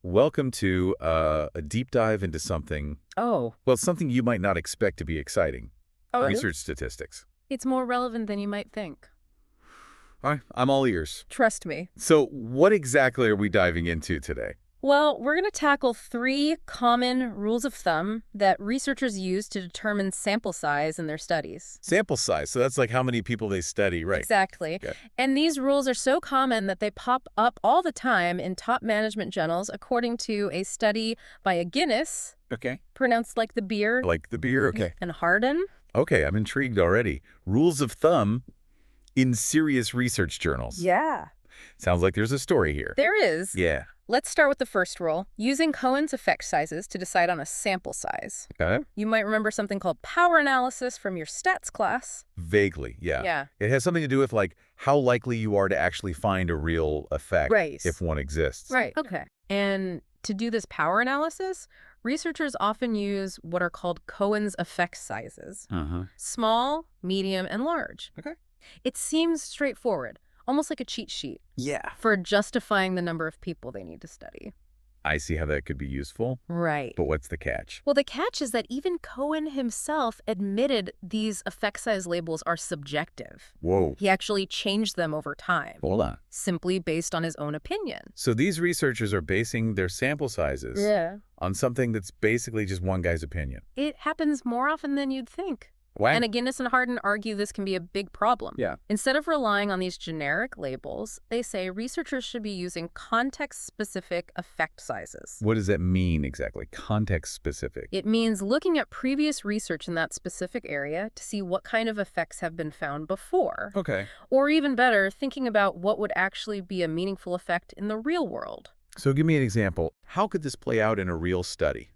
Welcome to a deep dive into something, Oh. well, something you might not expect to be exciting. Oh, really? Research statistics. It's more relevant than you might think. All right, I'm all ears. Trust me. So what exactly are we diving into today? Well, we're going to tackle 3 common rules of thumb that researchers use to determine sample size in their studies. Sample size. So that's like how many people they study, right? Exactly. Okay. And these rules are so common that they pop up all the time in top management journals, according to a study by Aguinis, Okay. pronounced like the beer, Like the beer? Okay. and Harden. Okay, I'm intrigued already. Rules of thumb in serious research journals. Yeah. Sounds like there's a story here. There is. Yeah. Let's start with the first rule, using Cohen's effect sizes to decide on a sample size. Okay. You might remember something called power analysis from your stats class. Vaguely, yeah. Yeah. It has something to do with like how likely you are to actually find a real effect Right. if one exists. Right. Okay. And to do this power analysis, researchers often use what are called Cohen's effect sizes. Uh-huh. Small, medium, and large. Okay. It seems straightforward, almost like a cheat sheet Yeah. for justifying the number of people they need to study. I see how that could be useful, Right. but what's the catch? Well, the catch is that even Cohen himself admitted these effect size labels are subjective. Whoa. He actually changed them over time, Hold on. simply based on his own opinion. So these researchers are basing their sample sizes on something that's basically just one guy's opinion. It happens more often than you'd think. Wow. And Aguinis and Harden argue this can be a big problem. Yeah. Instead of relying on these generic labels, they say researchers should be using context-specific effect sizes. What does that mean exactly? Context specific. It means looking at previous research in that specific area to see what kind of effects have been found before. Okay. Or even better, thinking about what would actually be a meaningful effect in the real world. So give me an example. How could this play out in a real study?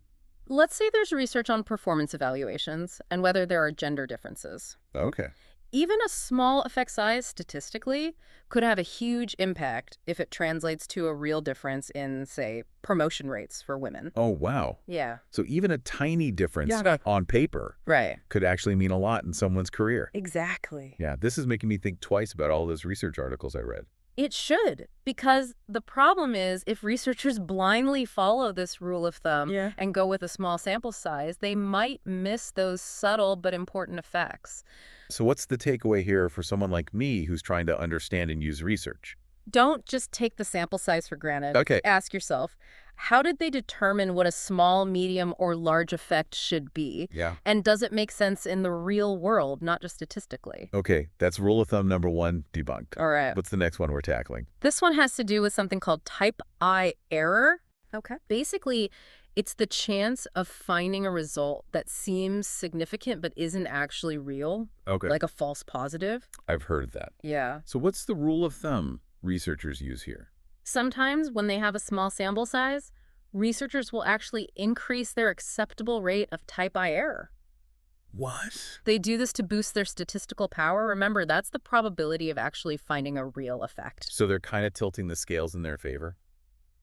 Let's say there's research on performance evaluations and whether there are gender differences. Okay. Even a small effect size statistically could have a huge impact if it translates to a real difference in, say, promotion rates for women. Oh, wow. Yeah. So even a tiny difference Yeah. on paper Right. could actually mean a lot in someone's career. Exactly. Yeah, this is making me think twice about all those research articles I read. It should, because the problem is if researchers blindly follow this rule of thumb and go with a small sample size, they might miss those subtle but important effects. So what's the takeaway here for someone like me who's trying to understand and use research? Don't just take the sample size for granted. Okay. Ask yourself, how did they determine what a small, medium, or large effect should be? Yeah. And does it make sense in the real world, not just statistically? Okay, that's rule of thumb number 1 debunked. All right. What's the next one we're tackling? This one has to do with something called type I error. Okay. Basically, it's the chance of finding a result that seems significant but isn't actually real, Okay. like a false positive. I've heard of that. Yeah. So what's the rule of thumb researchers use here? Sometimes when they have a small sample size, researchers will actually increase their acceptable rate of type I error. What? They do this to boost their statistical power. Remember, that's the probability of actually finding a real effect. So they're kind of tilting the scales in their favor?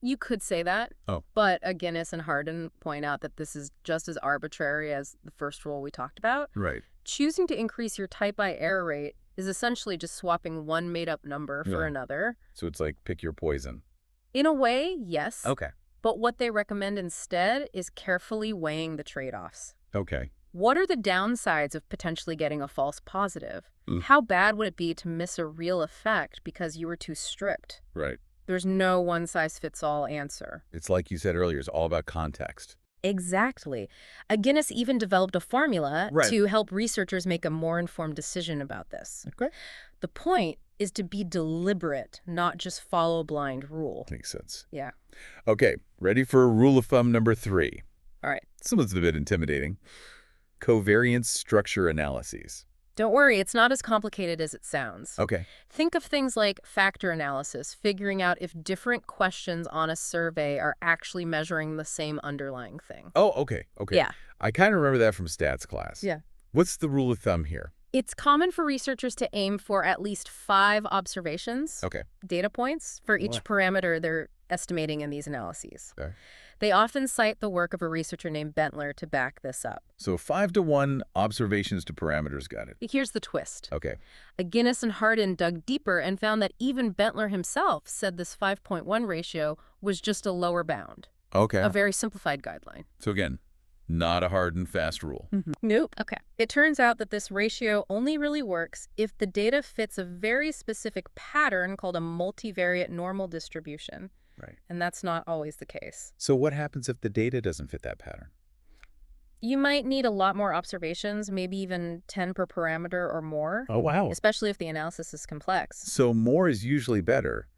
You could say that. Oh. But Aguinis and Harden point out that this is just as arbitrary as the first rule we talked about. Right. Choosing to increase your type I error rate is essentially just swapping one made-up number for Yeah. another. So it's like pick your poison. In a way, yes. Okay. But what they recommend instead is carefully weighing the trade-offs. Okay. What are the downsides of potentially getting a false positive? Mm. How bad would it be to miss a real effect because you were too strict? Right. There's no one-size-fits-all answer. It's like you said earlier, it's all about context. Exactly. Aguinis even developed a formula Right. to help researchers make a more informed decision about this. Okay. The point is to be deliberate, not just follow blind rule. Makes sense. Yeah. Okay, ready for rule of thumb number 3. All right. This one's a bit intimidating. Covariance structure analyses. Don't worry, it's not as complicated as it sounds. Okay. Think of things like factor analysis, figuring out if different questions on a survey are actually measuring the same underlying thing. Oh, okay. Okay. Yeah. I kind of remember that from stats class. Yeah. What's the rule of thumb here? It's common for researchers to aim for at least 5 observations, data points, for each parameter they're estimating in these analyses. Okay. They often cite the work of a researcher named Bentler to back this up. So 5-to-1 observations to parameters, got it. Here's the twist. Okay. Aguinis and Harden dug deeper and found that even Bentler himself said this 5.1 ratio was just a lower bound. Okay. A very simplified guideline. So again, not a hard and fast rule. Nope. Okay. It turns out that this ratio only really works if the data fits a very specific pattern called a multivariate normal distribution. Right. And that's not always the case. So what happens if the data doesn't fit that pattern? You might need a lot more observations, maybe even 10 per parameter or more. Oh, wow. Especially if the analysis is complex. So more is usually better.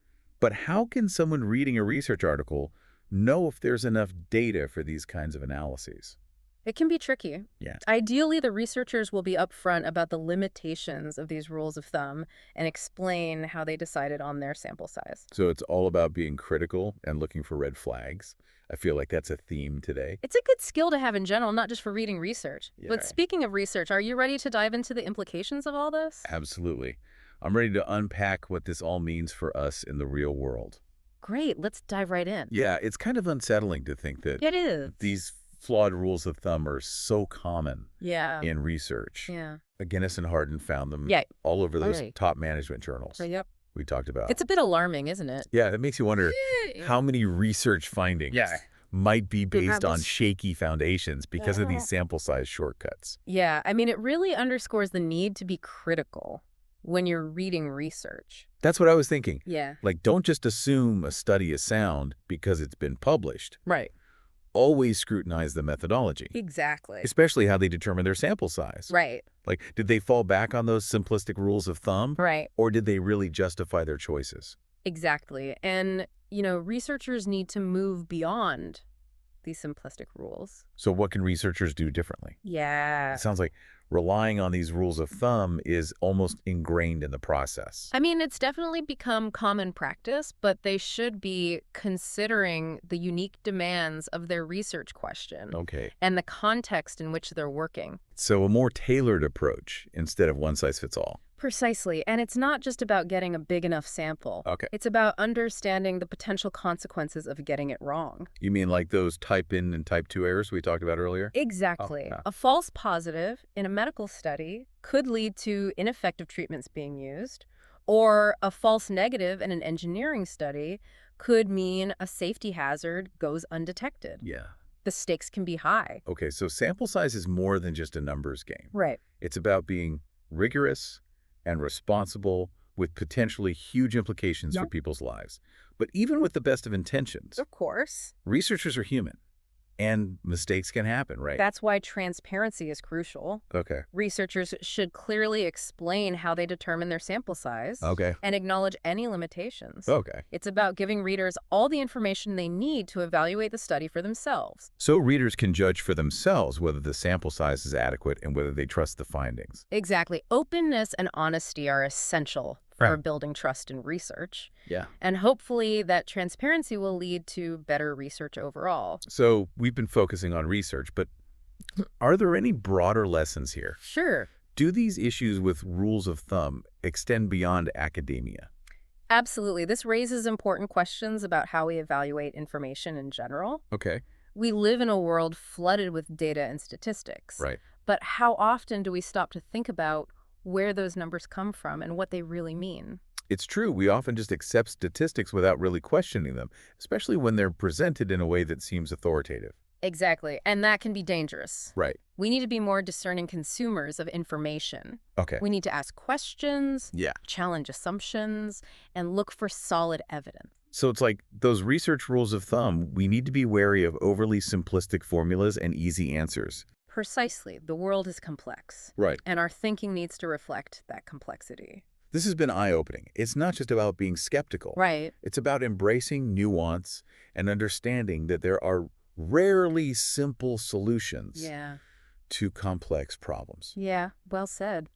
But how can someone reading a research article know if there's enough data for these kinds of analyses? It can be tricky. Yeah. Ideally, the researchers will be upfront about the limitations of these rules of thumb and explain how they decided on their sample size. So it's all about being critical and looking for red flags. I feel like that's a theme today. It's a good skill to have in general, not just for reading research. Yeah. But speaking of research, are you ready to dive into the implications of all this? Absolutely. I'm ready to unpack what this all means for us in the real world. Great. Let's dive right in. Yeah, it's kind of unsettling to think that It is. these flawed rules of thumb are so common in research. Yeah. Aguinis and Harden found them all over those top management journals we talked about. It's a bit alarming, isn't it? Yeah, it makes you wonder how many research findings might be based on shaky foundations because of these sample size shortcuts. Yeah, I mean, it really underscores the need to be critical when you're reading research. That's what I was thinking. Yeah. Like, don't just assume a study is sound because it's been published. Right. Always scrutinize the methodology. Exactly. Especially how they determine their sample size. Right. Like, did they fall back on those simplistic rules of thumb? Right. Or did they really justify their choices? Exactly. And, you know, researchers need to move beyond these simplistic rules. So what can researchers do differently? Yeah. It sounds like relying on these rules of thumb is almost ingrained in the process. I mean, it's definitely become common practice, but they should be considering the unique demands of their research question and the context in which they're working. So a more tailored approach instead of one size fits all. Precisely. And it's not just about getting a big enough sample. It's about understanding the potential consequences of getting it wrong. You mean like those type 1 and type 2 errors we talked about earlier? Exactly. A false positive in a medical study could lead to ineffective treatments being used, or a false negative in an engineering study could mean a safety hazard goes undetected. Yeah. The stakes can be high. Okay, so sample size is more than just a numbers game. Right. It's about being rigorous and responsible with potentially huge implications for people's lives. But even with the best of intentions, of course, researchers are human and mistakes can happen, right? That's why transparency is crucial. Researchers should clearly explain how they determine their sample size and acknowledge any limitations. It's about giving readers all the information they need to evaluate the study for themselves. So readers can judge for themselves whether the sample size is adequate and whether they trust the findings. Exactly. Openness and honesty are essential for building trust in research. Yeah. And hopefully that transparency will lead to better research overall. So we've been focusing on research, but are there any broader lessons here? Sure. Do these issues with rules of thumb extend beyond academia? Absolutely. This raises important questions about how we evaluate information in general. We live in a world flooded with data and statistics. But how often do we stop to think about where those numbers come from and what they really mean? It's true. We often just accept statistics without really questioning them, especially when they're presented in a way that seems authoritative. Exactly. And that can be dangerous. Right. We need to be more discerning consumers of information. We need to ask questions, challenge assumptions, and look for solid evidence. So it's like those research rules of thumb, we need to be wary of overly simplistic formulas and easy answers. Precisely. The world is complex. And our thinking needs to reflect that complexity. This has been eye-opening. It's not just about being skeptical. It's about embracing nuance and understanding that there are rarely simple solutions to complex problems. Yeah, well said.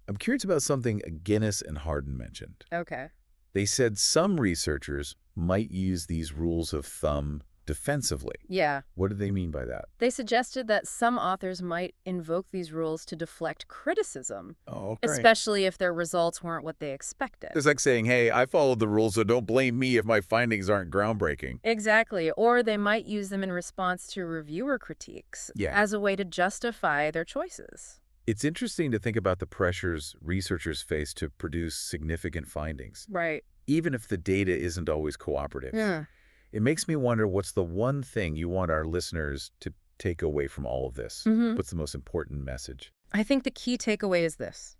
I'm curious about something Aguinis and Harden mentioned. Okay. They said some researchers might use these rules of thumb defensively. Yeah. What do they mean by that? They suggested that some authors might invoke these rules to deflect criticism, especially if their results weren't what they expected. It's like saying, hey, I followed the rules, so don't blame me if my findings aren't groundbreaking. Exactly. Or they might use them in response to reviewer critiques as a way to justify their choices. It's interesting to think about the pressures researchers face to produce significant findings. Right. Even if the data isn't always cooperative. Yeah. It makes me wonder, what's the one thing you want our listeners to take away from all of this? What's the most important message? I think the key takeaway is this.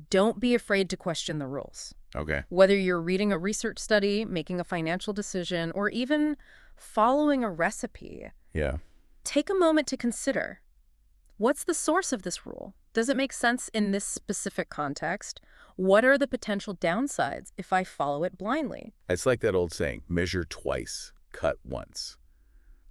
Don't be afraid to question the rules. Okay. Whether you're reading a research study, making a financial decision, or even following a recipe. Yeah. Take a moment to consider, what's the source of this rule? Does it make sense in this specific context? What are the potential downsides if I follow it blindly? It's like that old saying, measure twice, cut once.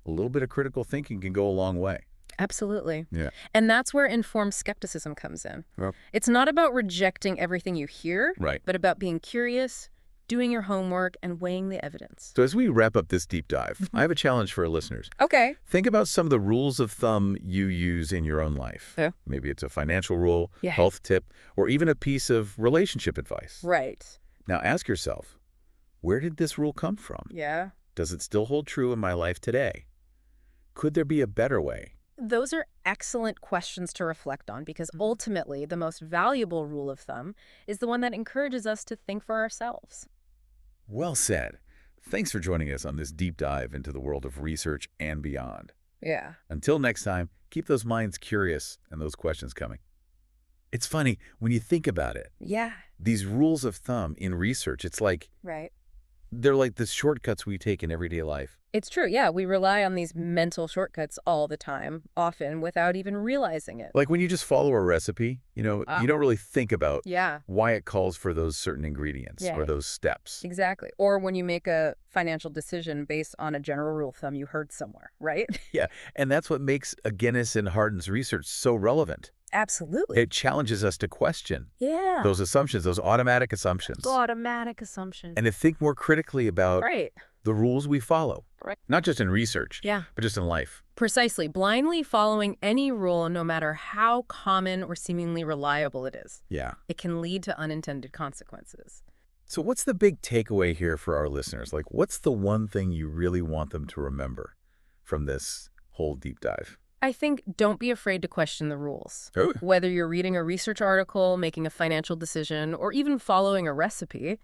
A little bit of critical thinking can go a long way. Absolutely. Yeah. And that's where informed skepticism comes in. Yep. It's not about rejecting everything you hear, but about being curious, doing your homework, and weighing the evidence. So as we wrap up this deep dive, I have a challenge for our listeners. Okay. Think about some of the rules of thumb you use in your own life. Yeah. Maybe it's a financial rule, health tip, or even a piece of relationship advice. Right. Now ask yourself, where did this rule come from? Yeah. Does it still hold true in my life today? Could there be a better way? Those are excellent questions to reflect on because ultimately the most valuable rule of thumb is the one that encourages us to think for ourselves. Well said. Thanks for joining us on this deep dive into the world of research and beyond. Yeah. Until next time, keep those minds curious and those questions coming. It's funny, when you think about it. Yeah. These rules of thumb in research, it's like... Right. They're like the shortcuts we take in everyday life. It's true, yeah. We rely on these mental shortcuts all the time, often without even realizing it. Like when you just follow a recipe, you don't really think about why it calls for those certain ingredients or those steps. Exactly. Or when you make a financial decision based on a general rule of thumb you heard somewhere, right? Yeah, and that's what makes Aguinis and Harden's research so relevant. Absolutely. It challenges us to question those assumptions, those automatic assumptions. Automatic assumptions. And to think more critically about the rules we follow. Right. Not just in research, but just in life. Precisely. Blindly following any rule, no matter how common or seemingly reliable it is. Yeah. It can lead to unintended consequences. So what's the big takeaway here for our listeners? Like, what's the one thing you really want them to remember from this whole deep dive? I think don't be afraid to question the rules. Whether you're reading a research article, making a financial decision, or even following a recipe,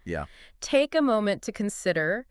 take a moment to consider,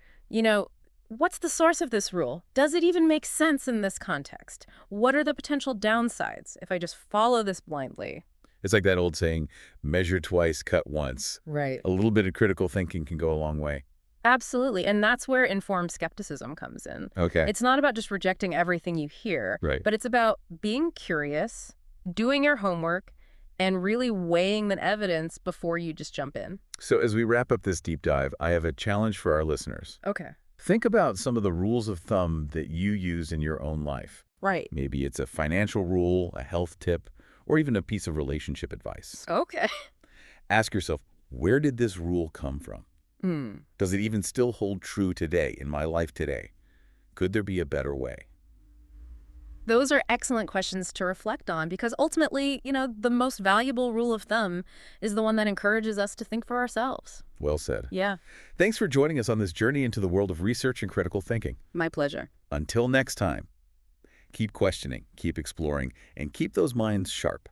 what's the source of this rule? Does it even make sense in this context? What are the potential downsides if I just follow this blindly? It's like that old saying, measure twice, cut once. Right. A little bit of critical thinking can go a long way. Absolutely. And that's where informed skepticism comes in. Okay. It's not about just rejecting everything you hear, but it's about being curious, doing your homework, and really weighing the evidence before you just jump in. So as we wrap up this deep dive, I have a challenge for our listeners. Okay. Think about some of the rules of thumb that you use in your own life. Right. Maybe it's a financial rule, a health tip, or even a piece of relationship advice. Okay. Ask yourself, where did this rule come from? Does it even still hold true today, in my life today? Could there be a better way? Those are excellent questions to reflect on because ultimately, the most valuable rule of thumb is the one that encourages us to think for ourselves. Well said. Yeah. Thanks for joining us on this journey into the world of research and critical thinking. My pleasure. Until next time, keep questioning, keep exploring, and keep those minds sharp.